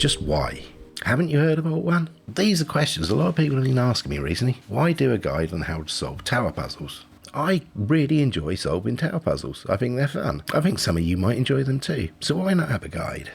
Just why? Haven't you heard of Alt 1? These are questions a lot of people have been asking me recently. Why do a guide on how to solve tower puzzles? I really enjoy solving tower puzzles. I think they're fun. I think some of you might enjoy them too. So why not have a guide?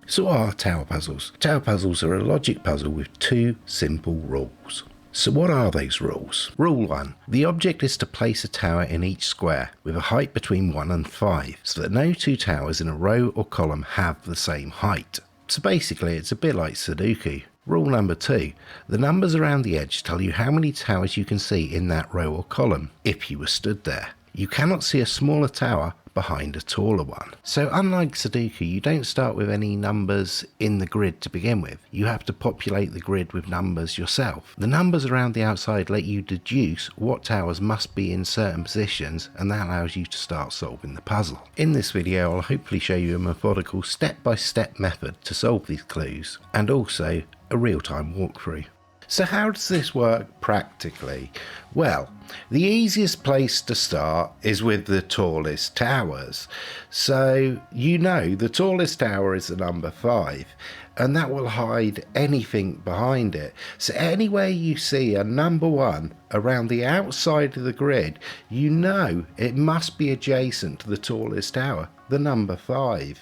So what are tower puzzles? Tower puzzles are a logic puzzle with two simple rules. So what are those rules? Rule 1. The object is to place a tower in each square with a height between 1 and 5 so that no two towers in a row or column have the same height. So basically it's a bit like Sudoku. Rule number 2. The numbers around the edge tell you how many towers you can see in that row or column if you were stood there. You cannot see a smaller tower behind a taller one. So unlike Sudoku, you don't start with any numbers in the grid to begin with. You have to populate the grid with numbers yourself. The numbers around the outside let you deduce what towers must be in certain positions, and that allows you to start solving the puzzle. In this video, I'll hopefully show you a methodical step-by-step method to solve these clues, and also a real-time walkthrough. So how does this work practically? Well, the easiest place to start is with the tallest towers. So you know the tallest tower is the number 5, and that will hide anything behind it. So anywhere you see a number 1 around the outside of the grid, you know it must be adjacent to the tallest tower, the number 5.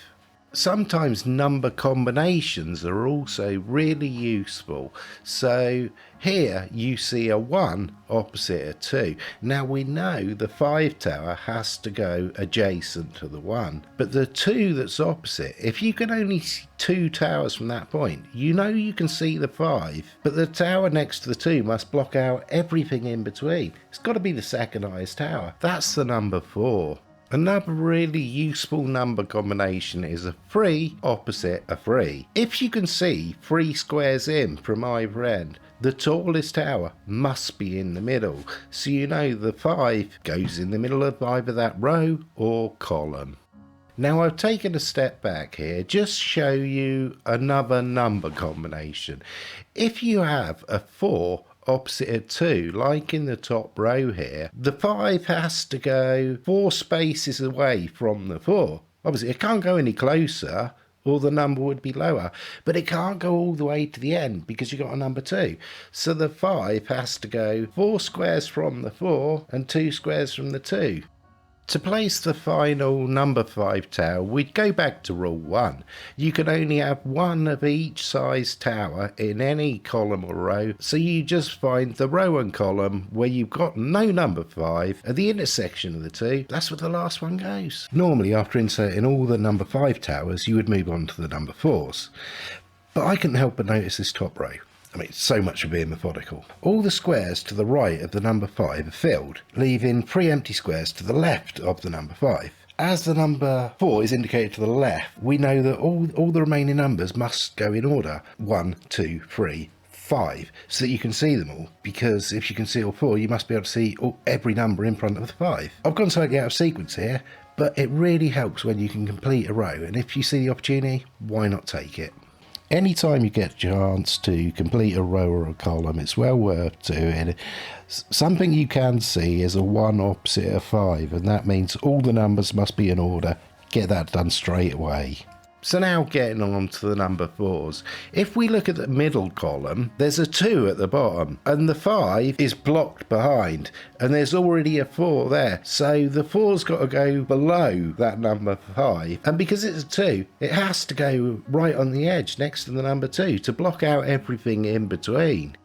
Sometimes number combinations are also really useful. So here you see a 1 opposite a 2. Now we know the 5 tower has to go adjacent to the 1. But the 2 that's opposite, if you can only see 2 towers from that point, you know you can see the 5. But the tower next to the 2 must block out everything in between. It's got to be the second highest tower. That's the number 4. Another really useful number combination is a 3 opposite a 3. If you can see 3 squares in from either end, the tallest tower must be in the middle, so you know the 5 goes in the middle of either that row or column. Now I've taken a step back here, just show you another number combination. If you have a 4 opposite a 2, like in the top row here, the 5 has to go 4 spaces away from the 4. Obviously it can't go any closer or the number would be lower, but it can't go all the way to the end because you've got a number 2. So the 5 has to go 4 squares from the 4 and 2 squares from the 2. To place the final number 5 tower, we'd go back to rule 1. You can only have 1 of each size tower in any column or row, so you just find the row and column where you've got no number 5 at the intersection of the 2. That's where the last one goes. Normally, after inserting all the number 5 towers, you would move on to the number 4s. But I couldn't help but notice this top row. I mean, so much for being methodical. All the squares to the right of the number 5 are filled, leaving 3 empty squares to the left of the number 5. As the number 4 is indicated to the left, we know that all the remaining numbers must go in order 1, 2, 3, 5, so that you can see them all, because if you can see all 4, you must be able to see every number in front of the 5. I've gone slightly out of sequence here, but it really helps when you can complete a row, and if you see the opportunity, why not take it? Anytime you get a chance to complete a row or a column, it's well worth doing. Something you can see is a 1 opposite a 5, and that means all the numbers must be in order. Get that done straight away. So now getting on to the number 4s. If we look at the middle column, there's a 2 at the bottom, and the 5 is blocked behind, and there's already a 4 there. So the 4's got to go below that number 5, and because it's a 2, it has to go right on the edge next to the number 2 to block out everything in between.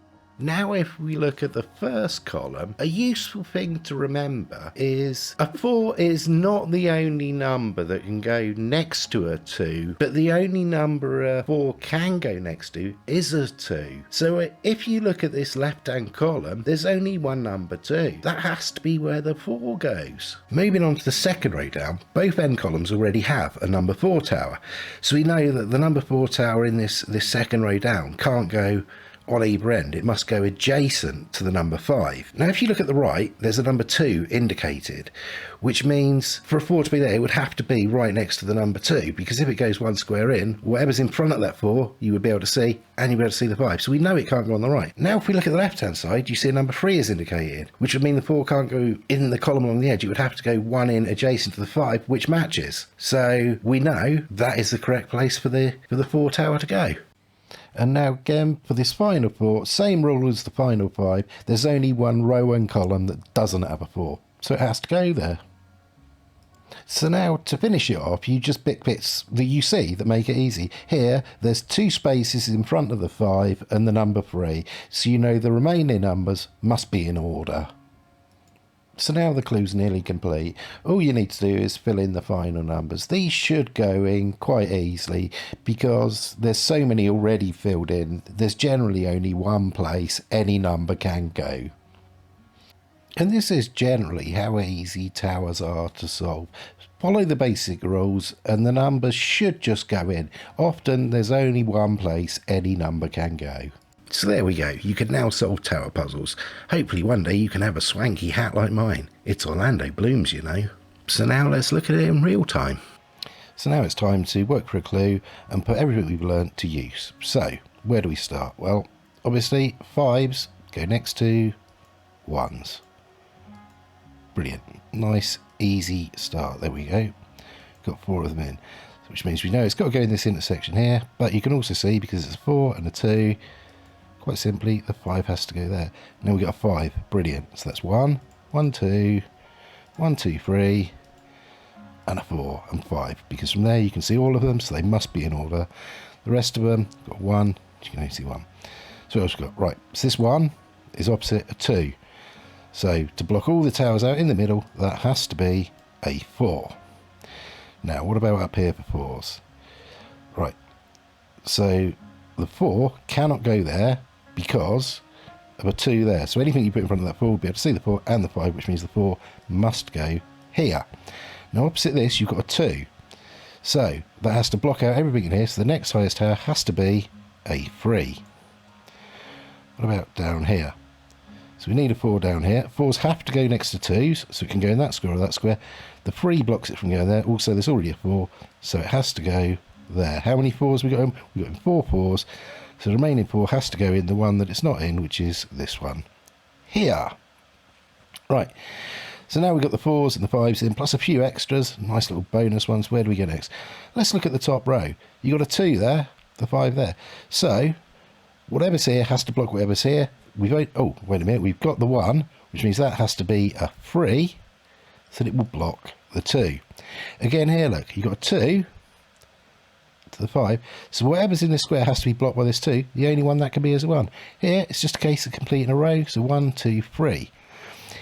Now if we look at the first column, a useful thing to remember is a 4 is not the only number that can go next to a 2, but the only number a 4 can go next to is a 2. So if you look at this left-hand column, there's only one number 2. That has to be where the 4 goes. Moving on to the second row down, both end columns already have a number 4 tower. So we know that the number 4 tower in this second row down can't go on either end. It must go adjacent to the number 5. Now if you look at the right, there's a number 2 indicated, which means for a 4 to be there, it would have to be right next to the number 2, because if it goes 1 square in, whatever's in front of that 4 you would be able to see, and you'd be able to see the 5. So we know it can't go on the right. Now if we look at the left hand side, you see a number 3 is indicated, which would mean the 4 can't go in the column along the edge. It would have to go 1 in adjacent to the 5, which matches. So we know that is the correct place for the 4 tower to go. And now again, for this final 4, same rule as the final 5, there's only one row and column that doesn't have a 4, so it has to go there. So now to finish it off, you just pick bits that you see that make it easy. Here, there's 2 spaces in front of the 5 and the number 3, so you know the remaining numbers must be in order. So now the clue's nearly complete. All you need to do is fill in the final numbers. These should go in quite easily because there's so many already filled in. There's generally only one place any number can go. And this is generally how easy towers are to solve. Follow the basic rules and the numbers should just go in. Often there's only one place any number can go. So there we go, you can now solve tower puzzles. Hopefully one day you can have a swanky hat like mine. It's Orlando Blooms, you know. So now let's look at it in real time. So now it's time to work for a clue and put everything we've learnt to use. So, where do we start? Well, obviously 5s go next to 1s. Brilliant. Nice, easy start. There we go. Got 4 of them in. Which means we know it's got to go in this intersection here, but you can also see because it's a 4 and a 2, quite simply, the 5 has to go there. Now we've got a 5. Brilliant. So that's 1, 1, 2, 1, 2, 3, and a 4 and 5. Because from there you can see all of them, so they must be in order. The rest of them, got 1, you can only see 1. So what else we got? Right, so this 1 is opposite a 2. So to block all the towers out in the middle, that has to be a 4. Now, what about up here for 4s? Right, so the 4 cannot go there because of a 2 there. So anything you put in front of that 4 will be able to see the 4 and the 5, which means the 4 must go here. Now opposite this, you've got a 2. So that has to block out everything in here. So the next highest tower has to be a 3. What about down here? So we need a 4 down here. 4s have to go next to 2s, so it can go in that square or that square. The 3 blocks it from going there. Also, there's already a 4, so it has to go there. How many 4s we got in? We got in 4 4s. So the remaining 4 has to go in the one that it's not in, which is this one here. Right. So now we've got the 4s and the 5s in, plus a few extras, nice little bonus ones. Where do we go next? Let's look at the top row. You got a 2 there, the 5 there. So whatever's here has to block whatever's here. Oh, wait a minute. We've got the 1, which means that has to be a 3, so that it will block the 2. Again here, look, you've got a 2 to the 5, so whatever's in this square has to be blocked by this 2. The only one that can be is a 1. Here, it's just a case of completing a row, so 1, 2, 3.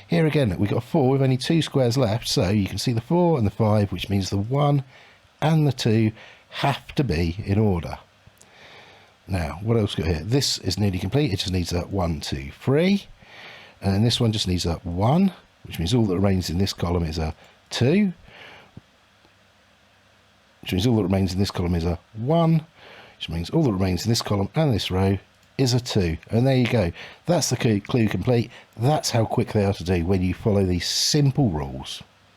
Here again, look, we've got a 4 with only 2 squares left, so you can see the 4 and the 5, which means the 1 and the 2 have to be in order. Now, what else we got here? This is nearly complete. It just needs a 1, 2, 3. And then this one just needs a 1, which means all that remains in this column is a 2. Which means all that remains in this column is a 1. Which means all that remains in this column and this row is a 2. And there you go. That's the clue complete. That's how quick they are to do when you follow these simple rules.